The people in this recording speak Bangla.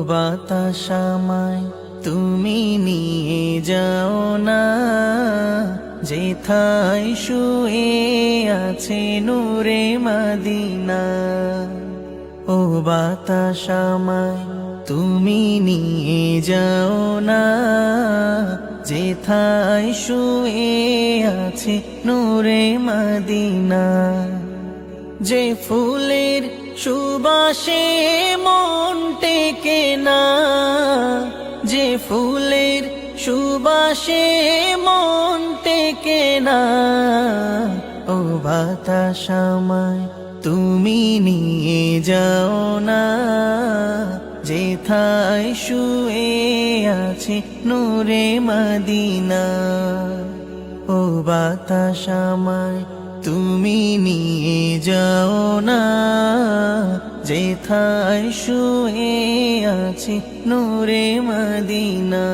বাতাস আমায় তুমি নিয়ে যাও না, যেথায় শুয়ে আছে নূরে মদিনা। ও বাতাস আমায় তুমি নিয়ে যাও না, যেথায় শুয়ে আছে নূরে মদিনা। যে ফুলের সুবাসে মন টেকে না, যে ফুলের সুবাসে মন টেকে না। ও বাতাস আমায় তুমি নিয়ে যাও না, যেথায় শুয়ে আছে নূরে মদিনা। ও বাতাস আমায় তুমি নিয়ে যাও না, যেথায় শুয়ে আছে নূরে মদিনা।